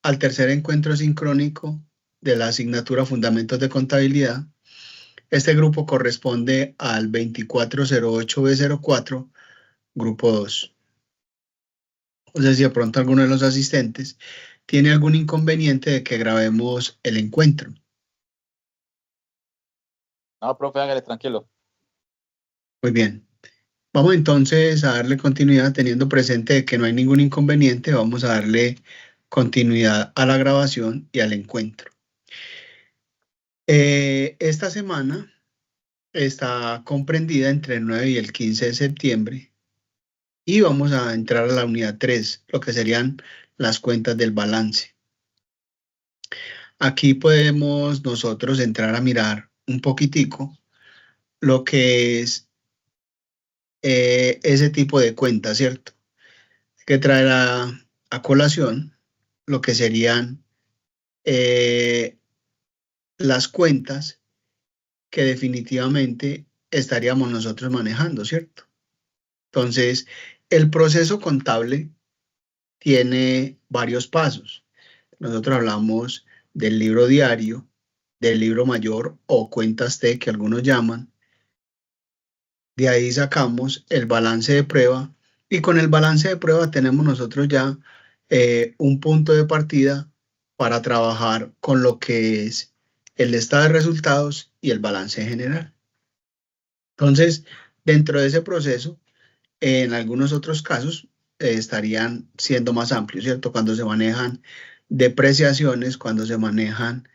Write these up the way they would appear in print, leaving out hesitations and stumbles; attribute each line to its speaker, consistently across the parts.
Speaker 1: al tercer encuentro sincrónico de la asignatura Fundamentos de Contabilidad. Este grupo corresponde al 2408B04, grupo 2. O sea, si de pronto alguno de los asistentes tiene algún inconveniente de que grabemos el encuentro.
Speaker 2: No, profe, hágale tranquilo.
Speaker 1: Muy bien. Vamos entonces a darle continuidad, teniendo presente que no hay ningún inconveniente, vamos a darle continuidad a la grabación y al encuentro. Esta semana está comprendida entre el 9 y el 15 de septiembre y vamos a entrar a la unidad 3, lo que serían las cuentas del balance. Aquí podemos nosotros entrar a mirar un poquitico lo que es ese tipo de cuentas, ¿cierto? Hay que traer a colación lo que serían las cuentas que definitivamente estaríamos nosotros manejando, ¿cierto? Entonces, el proceso contable tiene varios pasos. Nosotros hablamos del libro diario, del libro mayor o cuentas T que algunos llaman. De ahí sacamos el balance de prueba y con el balance de prueba tenemos nosotros ya un punto de partida para trabajar con lo que es el estado de resultados y el balance general. Entonces, dentro de ese proceso, en algunos otros casos estarían siendo más amplios, ¿cierto? Cuando se manejan depreciaciones, cuando se manejan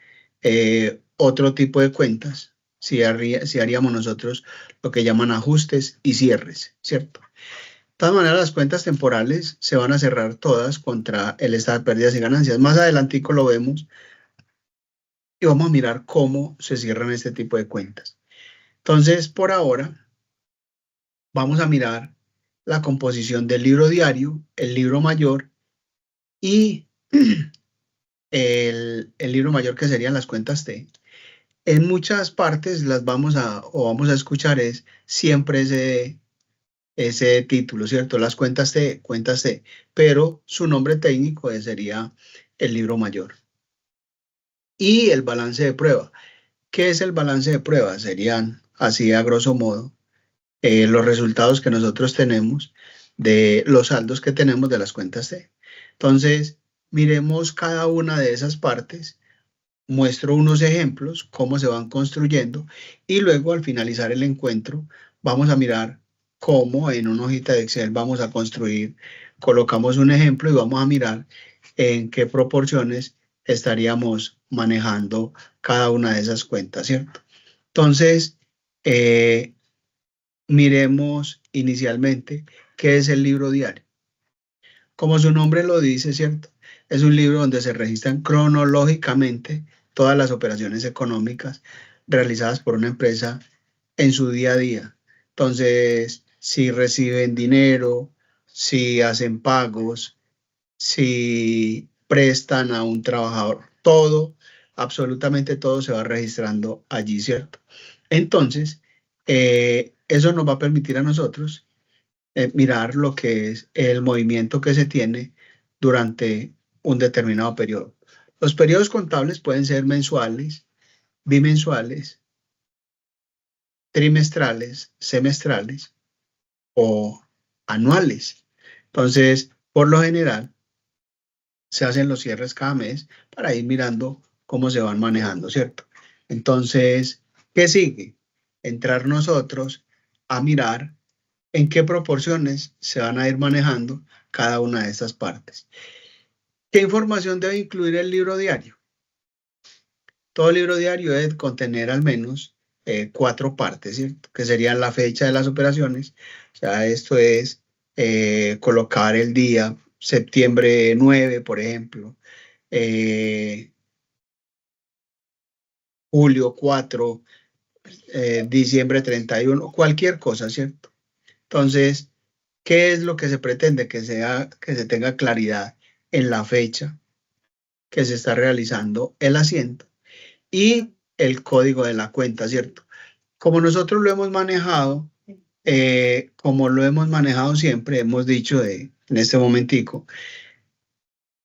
Speaker 1: otro tipo de cuentas, si haríamos nosotros lo que llaman ajustes y cierres, ¿cierto? De todas maneras, las cuentas temporales se van a cerrar todas contra el estado de pérdidas y ganancias. Más adelantico lo vemos y vamos a mirar cómo se cierran este tipo de cuentas. Entonces, por ahora, vamos a mirar la composición del libro diario, el libro mayor y el libro mayor que serían las cuentas T. En muchas partes las vamos a escuchar es siempre ese título, ¿cierto? Las cuentas T, pero su nombre técnico sería el libro mayor. Y el balance de prueba. ¿Qué es el balance de prueba? Serían, así a grosso modo, los resultados que nosotros tenemos de los saldos que tenemos de las cuentas T. Entonces, miremos cada una de esas partes, muestro unos ejemplos, cómo se van construyendo, y luego al finalizar el encuentro vamos a mirar cómo en una hojita de Excel vamos a construir, colocamos un ejemplo y vamos a mirar en qué proporciones estaríamos manejando cada una de esas cuentas, ¿cierto? Entonces, miremos inicialmente qué es el libro diario. Como su nombre lo dice, ¿cierto? Es un libro donde se registran cronológicamente todas las operaciones económicas realizadas por una empresa en su día a día. Entonces, si reciben dinero, si hacen pagos, si prestan a un trabajador, todo, absolutamente todo se va registrando allí, ¿cierto? Entonces, eso nos va a permitir a nosotros mirar lo que es el movimiento que se tiene durante un determinado periodo. Los periodos contables pueden ser mensuales, bimensuales, trimestrales, semestrales o anuales. Entonces, por lo general, se hacen los cierres cada mes para ir mirando cómo se van manejando, ¿cierto? Entonces, ¿qué sigue? Entrar nosotros a mirar en qué proporciones se van a ir manejando cada una de estas partes. ¿Qué información debe incluir el libro diario? Todo libro diario debe contener al menos 4 partes, ¿cierto? Que serían la fecha de las operaciones. O sea, esto es colocar el día, septiembre 9, por ejemplo, julio 4, diciembre 31, cualquier cosa, ¿cierto? Entonces, ¿qué es lo que se pretende? Que se tenga claridad en la fecha que se está realizando el asiento y el código de la cuenta, ¿cierto? Como nosotros lo hemos manejado, como lo hemos manejado siempre, hemos dicho en este momentico,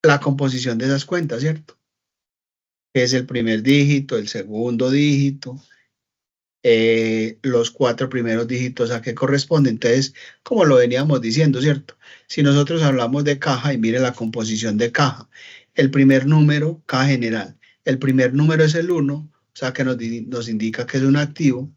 Speaker 1: la composición de esas cuentas, ¿cierto? Que es el primer dígito, el segundo dígito, los 4 primeros dígitos a qué corresponde. Entonces, como lo veníamos diciendo, ¿cierto? Si nosotros hablamos de caja y mire la composición de caja, el primer número, caja general, el primer número es el 1, o sea que nos indica que es un activo.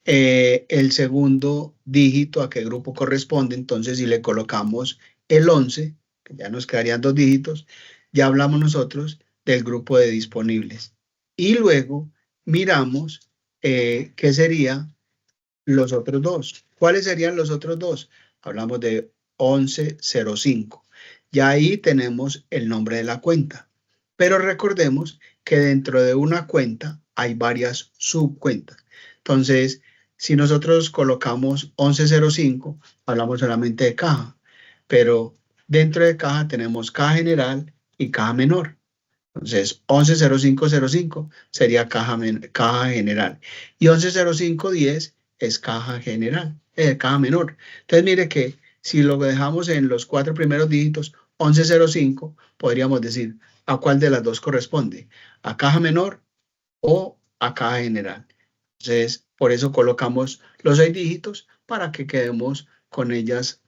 Speaker 1: El segundo dígito a qué grupo corresponde, entonces si le colocamos el 11, que ya nos quedarían 2 dígitos, ya hablamos nosotros del grupo de disponibles. Y luego miramos qué serían los otros dos. ¿Cuáles serían los otros dos? Hablamos de 1105. Ya ahí tenemos el nombre de la cuenta. Pero recordemos que dentro de una cuenta hay varias subcuentas. Entonces, si nosotros colocamos 1105, hablamos solamente de caja. Pero dentro de caja tenemos caja general y caja menor. Entonces, 110505 sería caja general. Y 110510 es caja general, caja menor. Entonces, mire que si lo dejamos en los 4 primeros dígitos, 1105, podríamos decir a cuál de las dos corresponde, a caja menor o a caja general. Entonces, por eso colocamos los 6 dígitos para que quedemos con ellas,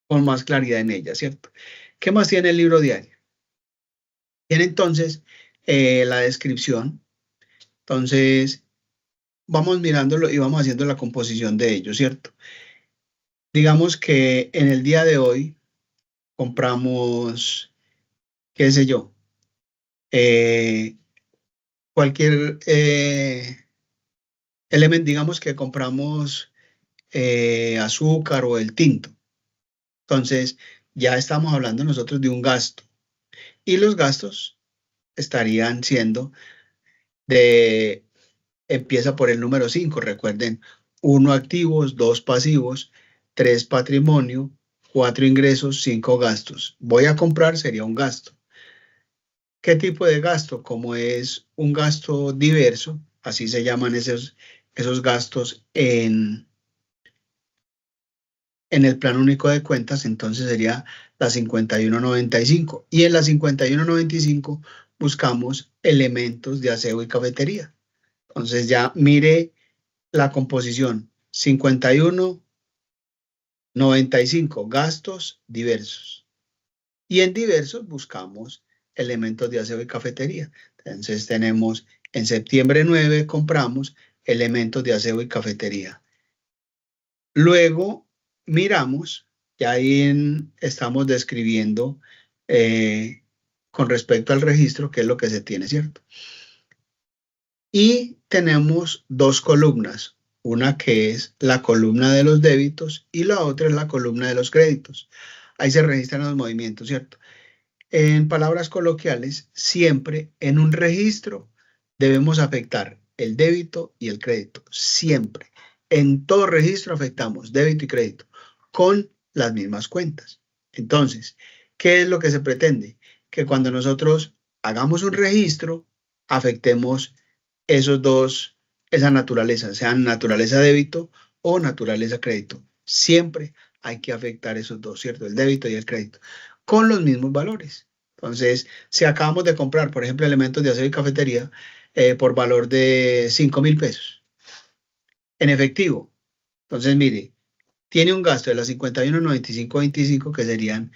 Speaker 1: con más claridad en ellas, ¿cierto? ¿Qué más tiene el libro diario? Tiene entonces la descripción. Entonces, vamos mirándolo y vamos haciendo la composición de ellos, ¿cierto? Digamos que en el día de hoy compramos, qué sé yo, cualquier elemento, digamos que compramos azúcar o el tinto. Entonces, ya estamos hablando nosotros de un gasto. Y los gastos estarían siendo empieza por el número 5, recuerden, 1 activos, 2 pasivos, 3 patrimonio, 4 ingresos, 5 gastos. Voy a comprar sería un gasto. ¿Qué tipo de gasto? Como es un gasto diverso, así se llaman esos gastos en el plan único de cuentas, entonces sería la 5195. Y en la 5195 buscamos elementos de aseo y cafetería. Entonces ya mire la composición, 5195, gastos diversos. Y en diversos buscamos elementos de aseo y cafetería. Entonces tenemos en septiembre 9 compramos elementos de aseo y cafetería. Luego miramos, ya ahí estamos describiendo con respecto al registro qué es lo que se tiene, ¿cierto? Y tenemos 2 columnas, una que es la columna de los débitos y la otra es la columna de los créditos. Ahí se registran los movimientos, ¿cierto? En palabras coloquiales, siempre en un registro debemos afectar el débito y el crédito, siempre. En todo registro afectamos débito y crédito con las mismas cuentas. Entonces, ¿qué es lo que se pretende? Que cuando nosotros hagamos un registro, afectemos esos dos, esa naturaleza, sean naturaleza débito o naturaleza crédito. Siempre hay que afectar esos dos, ¿cierto? El débito y el crédito, con los mismos valores. Entonces, si acabamos de comprar, por ejemplo, elementos de aseo y cafetería por valor de 5,000 pesos en efectivo, entonces mire, tiene un gasto de la 51.95.25 que serían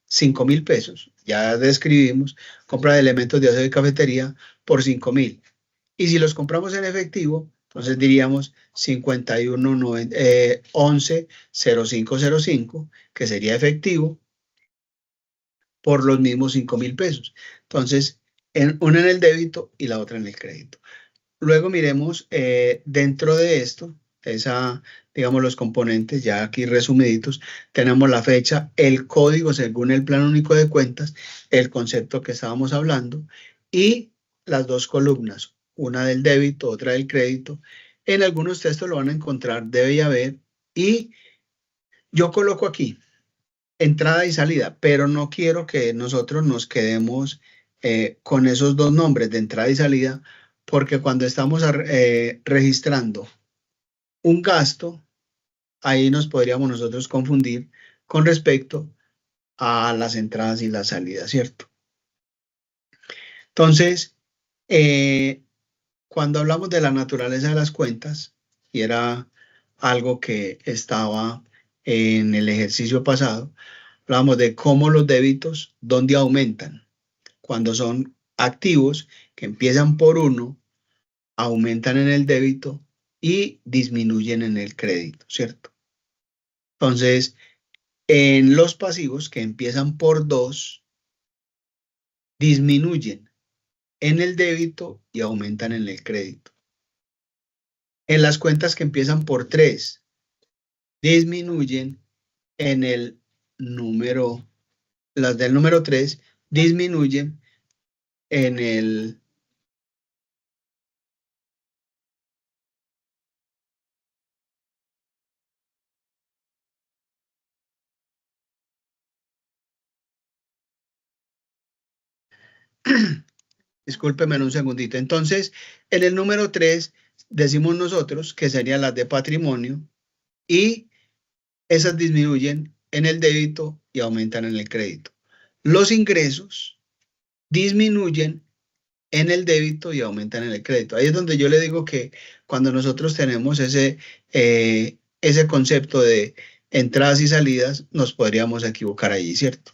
Speaker 1: 5,000 pesos. Ya describimos, compra de elementos de aseo y cafetería por 5,000. Y si los compramos en efectivo, entonces diríamos 110505, que sería efectivo, por los mismos 5,000 pesos. Entonces, una en el débito y la otra en el crédito. Luego miremos dentro de esto, digamos los componentes, ya aquí resumiditos, tenemos la fecha, el código según el plan único de cuentas, el concepto que estábamos hablando y las 2 columnas, una del débito, otra del crédito. En algunos textos lo van a encontrar, debe haber, y yo coloco aquí entrada y salida, pero no quiero que nosotros nos quedemos con esos 2 nombres de entrada y salida, porque cuando estamos registrando un gasto, ahí nos podríamos nosotros confundir con respecto a las entradas y las salidas, ¿cierto? Entonces, cuando hablamos de la naturaleza de las cuentas, y era algo que estaba en el ejercicio pasado, hablamos de cómo los débitos, dónde aumentan. Cuando son activos que empiezan por 1, aumentan en el débito y disminuyen en el crédito, ¿cierto? Entonces, en los pasivos que empiezan por 2, disminuyen en el débito y aumentan en el crédito. En las cuentas que empiezan por 3, disminuyen en el número, las del número 3 disminuyen en el discúlpeme un segundito. Entonces, en el número 3 decimos nosotros que serían las de patrimonio y esas disminuyen en el débito y aumentan en el crédito. Los ingresos disminuyen en el débito y aumentan en el crédito. Ahí es donde yo le digo que cuando nosotros tenemos ese concepto de entradas y salidas, nos podríamos equivocar allí, ¿cierto?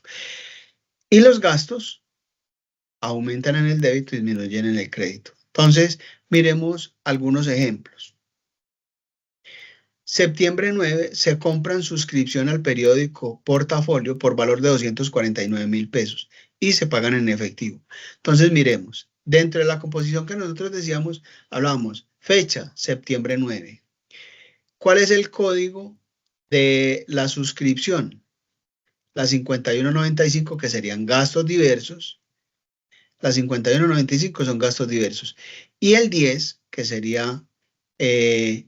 Speaker 1: Y los gastos aumentan en el débito y disminuyen en el crédito. Entonces, miremos algunos ejemplos. Septiembre 9 se compran suscripción al periódico Portafolio por valor de 249,000 pesos y se pagan en efectivo. Entonces, miremos, dentro de la composición que nosotros decíamos, hablábamos fecha, septiembre 9. ¿Cuál es el código de la suscripción? La 5195, que serían gastos diversos. La 5195 son gastos diversos. Y el 10, que sería el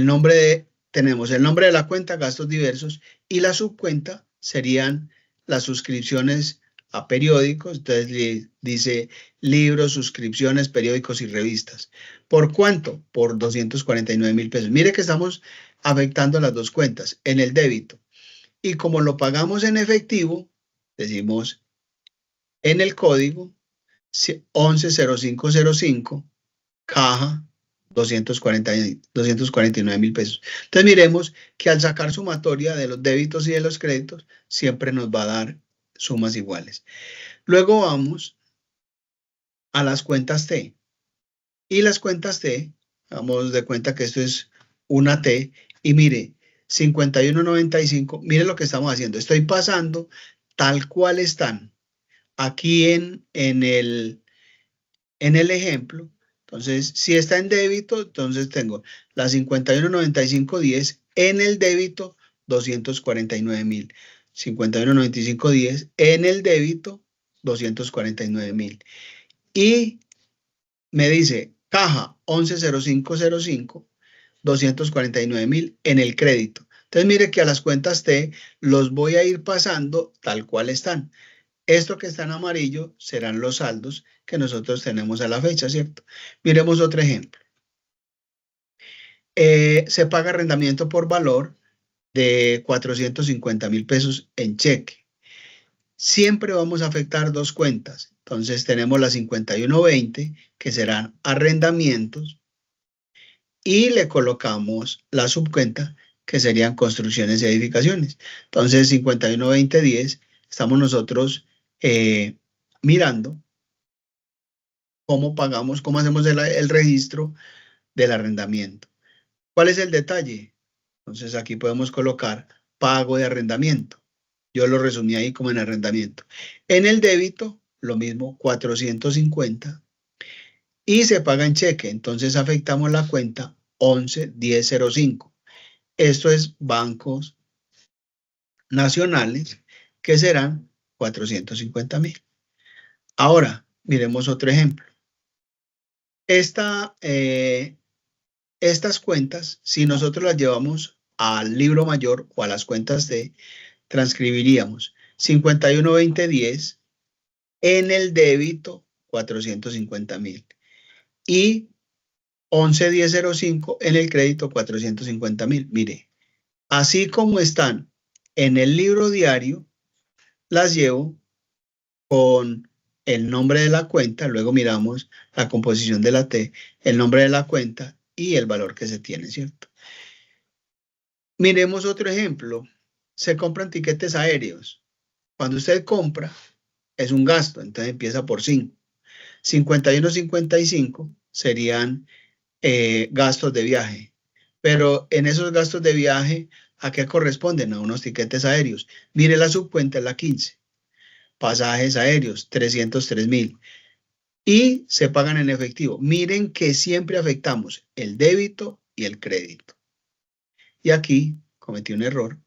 Speaker 1: nombre de, tenemos el nombre de la cuenta, gastos diversos, y la subcuenta serían las suscripciones a periódicos. Entonces dice libros, suscripciones, periódicos y revistas. ¿Por cuánto? Por 249,000 pesos. Mire que estamos afectando las dos cuentas en el débito. Y como lo pagamos en efectivo, decimos en el código 110505, caja 249,000 pesos. Entonces miremos que al sacar sumatoria de los débitos y de los créditos, siempre nos va a dar sumas iguales. Luego vamos a las cuentas T. Y las cuentas T, vamos de cuenta que esto es una T, y mire, 5195, mire lo que estamos haciendo. Estoy pasando tal cual están aquí en el ejemplo. Entonces, si está en débito, entonces tengo la 519510 en el débito 249,000. 519510 en el débito 249,000. Y me dice caja 110505 249,000 en el crédito. Entonces, mire que a las cuentas T los voy a ir pasando tal cual están. Esto que está en amarillo serán los saldos que nosotros tenemos a la fecha, ¿cierto? Miremos otro ejemplo. Se paga arrendamiento por valor de 450,000 pesos en cheque. Siempre vamos a afectar dos cuentas. Entonces tenemos la 5120, que serán arrendamientos, y le colocamos la subcuenta, que serían construcciones y edificaciones. Entonces 512010, estamos nosotros mirando cómo pagamos, cómo hacemos el registro del arrendamiento. ¿Cuál es el detalle? Entonces aquí podemos colocar pago de arrendamiento. Yo lo resumí ahí como en arrendamiento. En el débito, lo mismo, 450. Y se paga en cheque. Entonces afectamos la cuenta 111005. Esto es bancos nacionales, que serán 450,000. Ahora, miremos otro ejemplo. Estas cuentas, si nosotros las llevamos al libro mayor o a las cuentas de, transcribiríamos 512010 en el débito 450,000 y 111005 en el crédito 450,000. Mire, así como están en el libro diario, las llevo con el nombre de la cuenta, luego miramos la composición de la T, el nombre de la cuenta y el valor que se tiene, ¿cierto? Miremos otro ejemplo. Se compran tiquetes aéreos. Cuando usted compra, es un gasto, entonces empieza por 5. 51.55 serían gastos de viaje. Pero en esos gastos de viaje, ¿a qué corresponden? A unos tiquetes aéreos. Mire la subcuenta, es la 15. Pasajes aéreos, 303.000. Y se pagan en efectivo. Miren que siempre afectamos el débito y el crédito. Y aquí cometí un error.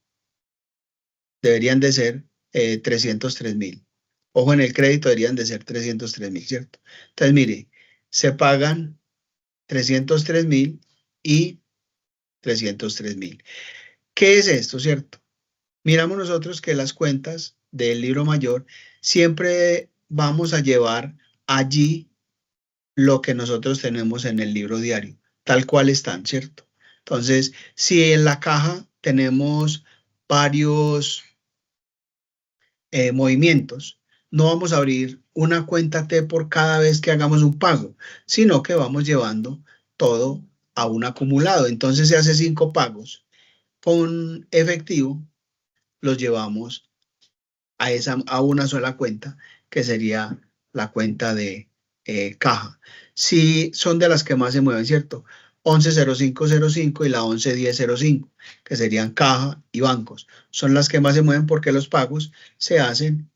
Speaker 1: Deberían de ser 303.000. Ojo, en el crédito deberían de ser 303.000, ¿cierto? Entonces, mire, se pagan 303.000 y 303.000. ¿Qué es esto, cierto? Miramos nosotros que las cuentas del libro mayor siempre vamos a llevar allí lo que nosotros tenemos en el libro diario, tal cual están, ¿cierto? Entonces, si en la caja tenemos varios movimientos, no vamos a abrir una cuenta T por cada vez que hagamos un pago, sino que vamos llevando todo a un acumulado. Entonces se hace 5 pagos con efectivo, los llevamos a una sola cuenta, que sería la cuenta de caja. Si son de las que más se mueven, ¿cierto? 110505 y la 111005, que serían caja y bancos. Son las que más se mueven porque los pagos se hacen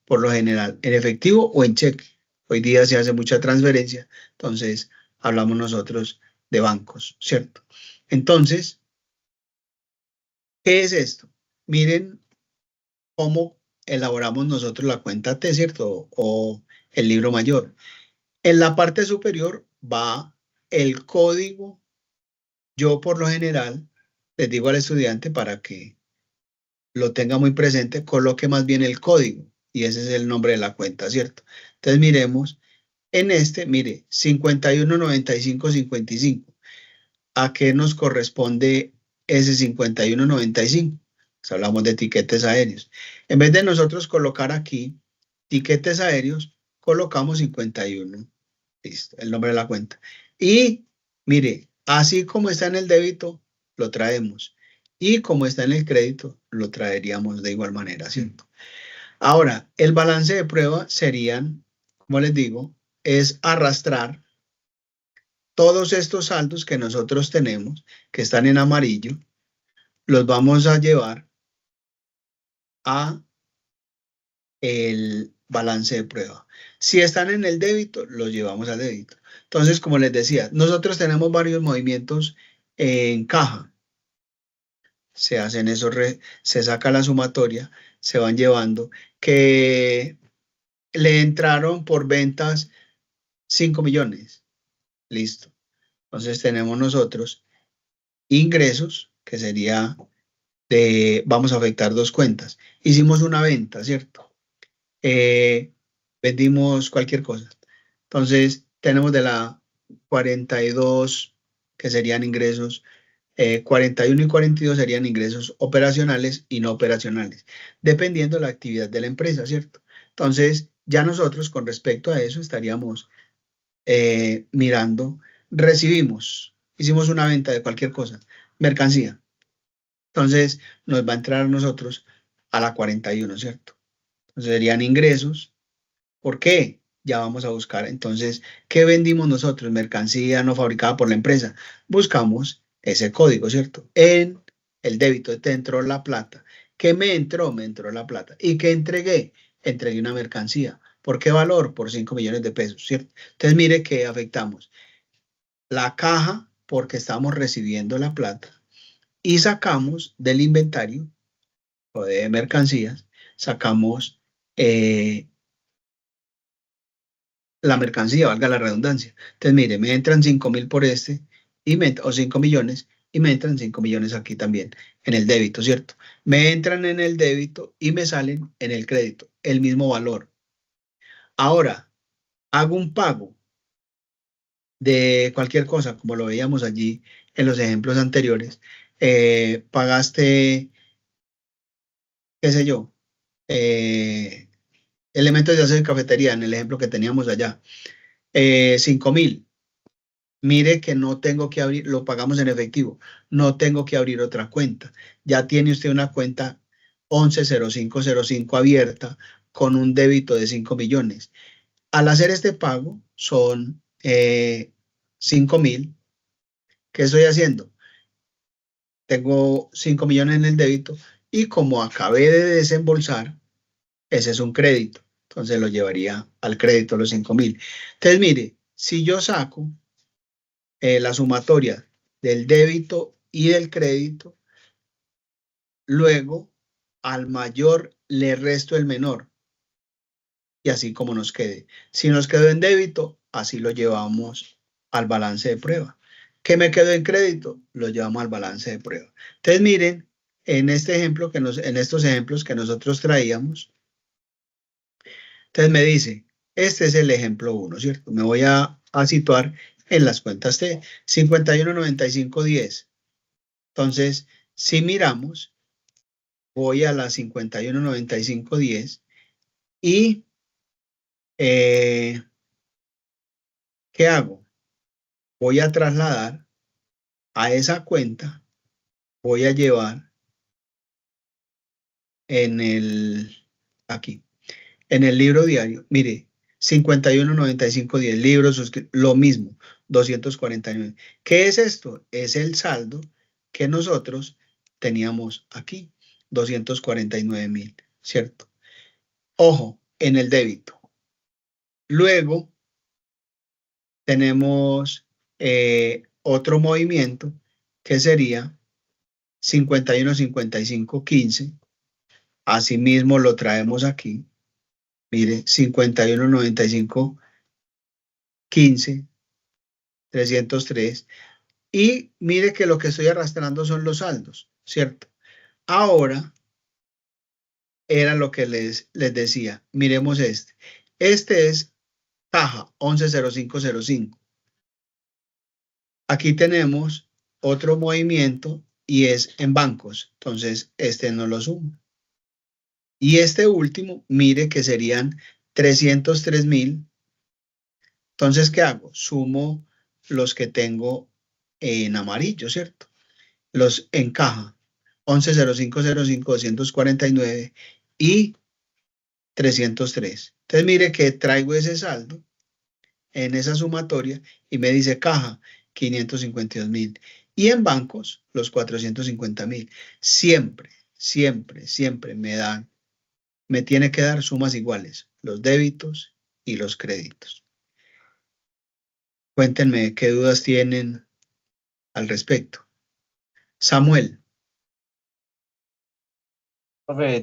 Speaker 1: por lo general en efectivo o en cheque. Hoy día se hace mucha transferencia, entonces hablamos nosotros de bancos, ¿cierto? Entonces, ¿qué es esto? Miren cómo elaboramos nosotros la cuenta T, ¿cierto? O el libro mayor. En la parte superior va el código. Yo por lo general les digo al estudiante para que lo tenga muy presente, coloque más bien el código y ese es el nombre de la cuenta, ¿cierto? Entonces miremos en este, mire, 519555. ¿A qué nos corresponde ese 5195? Pues hablamos de tiquetes aéreos. En vez de nosotros colocar aquí tiquetes aéreos, colocamos 51. Listo, el nombre de la cuenta. Y mire, así como está en el débito, lo traemos. Y como está en el crédito, lo traeríamos de igual manera, ¿cierto? Ahora, el balance de prueba serían, como les digo, es arrastrar todos estos saldos que nosotros tenemos, que están en amarillo, los vamos a llevar a el balance de prueba. Si están en el débito, los llevamos al débito. Entonces, como les decía, nosotros tenemos varios movimientos en caja. Se hacen esos, se saca la sumatoria, se van llevando, que le entraron por ventas 5 millones. Listo. Entonces tenemos nosotros ingresos, que sería vamos a afectar dos cuentas. Hicimos una venta, ¿cierto? Vendimos cualquier cosa. Entonces, tenemos de la 42, que serían ingresos, 41 y 42 serían ingresos operacionales y no operacionales, dependiendo de la actividad de la empresa, ¿cierto? Entonces, ya nosotros con respecto a eso estaríamos mirando, hicimos una venta de cualquier cosa, mercancía. Entonces, nos va a entrar a nosotros a la 41, ¿cierto? Entonces, serían ingresos. ¿Por qué? Ya vamos a buscar. Entonces, ¿qué vendimos nosotros? Mercancía no fabricada por la empresa. Buscamos ese código, ¿cierto? En el débito te entró la plata. ¿Qué me entró? Me entró la plata. ¿Y qué entregué? Entregué una mercancía. ¿Por qué valor? Por 5 millones de pesos, ¿cierto? Entonces, mire que afectamos la caja porque estamos recibiendo la plata y sacamos del inventario o de mercancías, sacamos la mercancía, valga la redundancia. Entonces, mire, me entran 5.000 por este o 5 millones y me entran 5 millones aquí también en el débito, ¿cierto? Me entran en el débito y me salen en el crédito, el mismo valor. Ahora, hago un pago de cualquier cosa, como lo veíamos allí en los ejemplos anteriores. Pagaste, qué sé yo, elementos de aseo y cafetería, en el ejemplo que teníamos allá. 5.000. Mire que no tengo que abrir, lo pagamos en efectivo, no tengo que abrir otra cuenta. Ya tiene usted una cuenta 110505 abierta con un débito de 5 millones. Al hacer este pago son 5.000. ¿Qué estoy haciendo? Tengo 5 millones en el débito y como acabé de desembolsar, ese es un crédito. Entonces lo llevaría al crédito los 5.000. Entonces, mire, si yo saco la sumatoria del débito y del crédito, luego al mayor le resto el menor. Y así como nos quede. Si nos quedó en débito, así lo llevamos al balance de prueba. ¿Qué me quedó en crédito? Lo llevamos al balance de prueba. Entonces, miren, en este ejemplo en estos ejemplos que nosotros traíamos, entonces me dice, este es el ejemplo 1, ¿cierto? Me voy a situar en las cuentas T, 51.95.10. Entonces, si miramos, voy a la 51.95.10 y ¿qué hago? Voy a trasladar a esa cuenta, voy a llevar aquí, en el libro diario, mire, 51.95.10, libros, lo mismo, 249. ¿Qué es esto? Es el saldo que nosotros teníamos aquí, 249.000, ¿cierto? Ojo, en el débito. Luego tenemos otro movimiento que sería 51.55.15. Asimismo lo traemos aquí. Mire, 51.95.15, 303. Y mire que lo que estoy arrastrando son los saldos, ¿cierto? Ahora era lo que les decía. Miremos este. Este es caja 110505. Aquí tenemos otro movimiento y es en bancos. Entonces, este no lo sumo. Y este último, mire que serían 303.000. Entonces, ¿qué hago? Sumo los que tengo en amarillo, ¿cierto? Los en caja. 110505, 249 y 303. Entonces, mire que traigo ese saldo en esa sumatoria y me dice caja 552.000 y en bancos los 450.000. Siempre, siempre, siempre me tiene que dar sumas iguales, los débitos y los créditos. Cuéntenme qué dudas tienen al respecto. Samuel.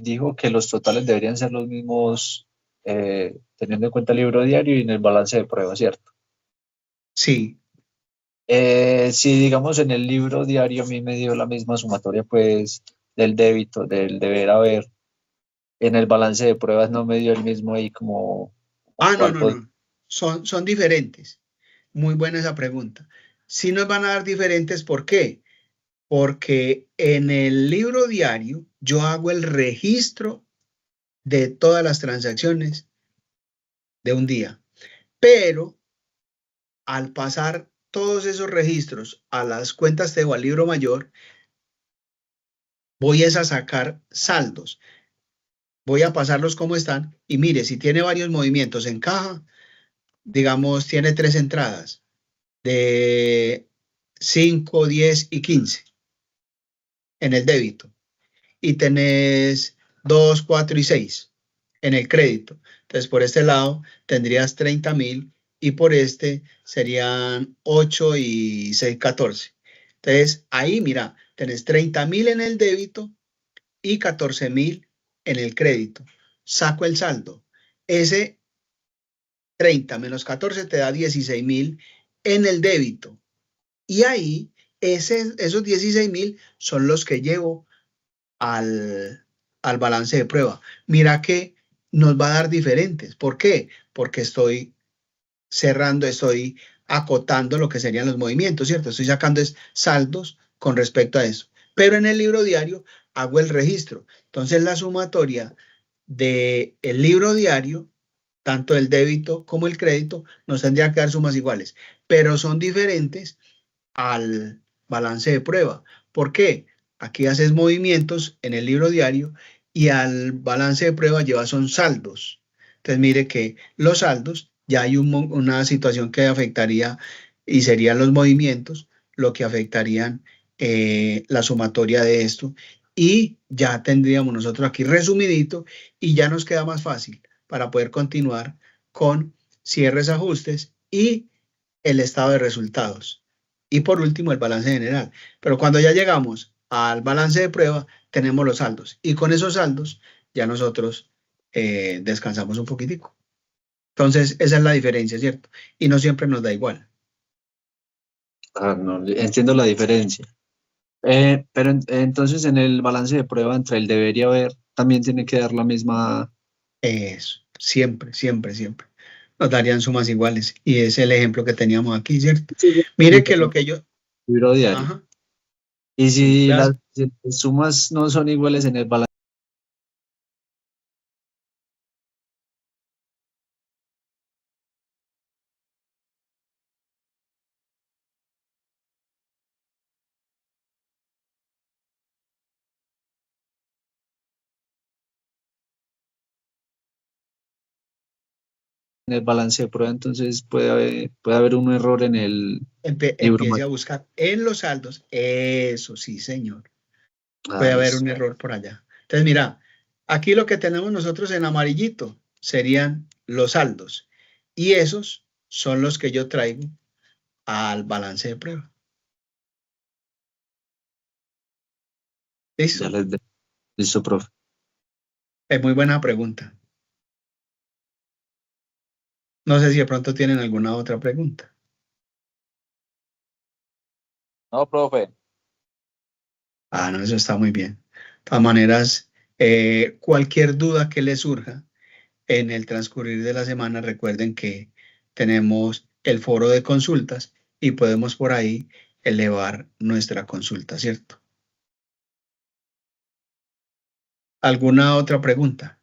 Speaker 2: Dijo que los totales deberían ser los mismos teniendo en cuenta el libro diario y en el balance de prueba, ¿cierto?
Speaker 1: Sí.
Speaker 2: Si digamos en el libro diario a mí me dio la misma sumatoria pues del débito, del deber haber, en el balance de pruebas no me dio el mismo ahí como...
Speaker 1: No. Son diferentes. Muy buena esa pregunta. Sí nos van a dar diferentes, ¿por qué? Porque en el libro diario yo hago el registro de todas las transacciones de un día, pero al pasar todos esos registros a las cuentas o al libro mayor, voy a sacar saldos. Voy a pasarlos como están y mire, si tiene varios movimientos en caja, digamos, tiene 3 entradas de 5, 10 y 15 en el débito y tenés 2, 4 y 6 en el crédito. Entonces, por este lado tendrías 30.000 y por este serían 8 y 6, 14. Entonces, ahí, mira, tenés 30.000 en el débito y 14.000 en el crédito. Saco el saldo. Ese 30 menos 14 te da 16.000 en el débito. Y ahí, esos 16.000 son los que llevo al balance de prueba. Mira que nos va a dar diferentes. ¿Por qué? Porque estoy cerrando, estoy acotando lo que serían los movimientos, ¿cierto? Estoy sacando saldos con respecto a eso. Pero en el libro diario hago el registro. Entonces la sumatoria del libro diario, tanto el débito como el crédito, nos tendrían que dar sumas iguales, pero son diferentes al balance de prueba. ¿Por qué? Aquí haces movimientos en el libro diario y al balance de prueba llevas son saldos. Entonces mire que los saldos, ya hay una situación que afectaría y serían los movimientos, lo que afectarían la sumatoria de esto, y ya tendríamos nosotros aquí resumidito y ya nos queda más fácil para poder continuar con cierres, ajustes y el estado de resultados. Y por último, el balance general. Pero cuando ya llegamos al balance de prueba, tenemos los saldos. Y con esos saldos ya nosotros descansamos un poquitico. Entonces, esa es la diferencia, ¿cierto? Y no siempre nos da igual.
Speaker 2: No, entiendo la diferencia. Pero entonces en el balance de prueba entre el deber y haber también tiene que dar la misma.
Speaker 1: Eso, siempre, siempre, siempre. Nos darían sumas iguales. Y es el ejemplo que teníamos aquí, ¿cierto? Mire que lo que yo...
Speaker 2: Libro diario.
Speaker 1: Ajá.
Speaker 2: Y
Speaker 1: Sí,
Speaker 2: si las sumas no son iguales en el balance. En el balance de prueba, entonces puede haber un error en el libro.
Speaker 1: Empiece a buscar en los saldos. Eso sí, señor. Puede haber un error por allá. Entonces, mira, aquí lo que tenemos nosotros en amarillito serían los saldos. Y esos son los que yo traigo al balance de prueba. ¿Listo?
Speaker 2: Listo, profe.
Speaker 1: Es muy buena pregunta. No sé si de pronto tienen alguna otra pregunta.
Speaker 2: No, profe.
Speaker 1: No, eso está muy bien. De todas maneras, cualquier duda que les surja en el transcurrir de la semana, recuerden que tenemos el foro de consultas y podemos por ahí elevar nuestra consulta, ¿cierto? ¿Alguna otra pregunta?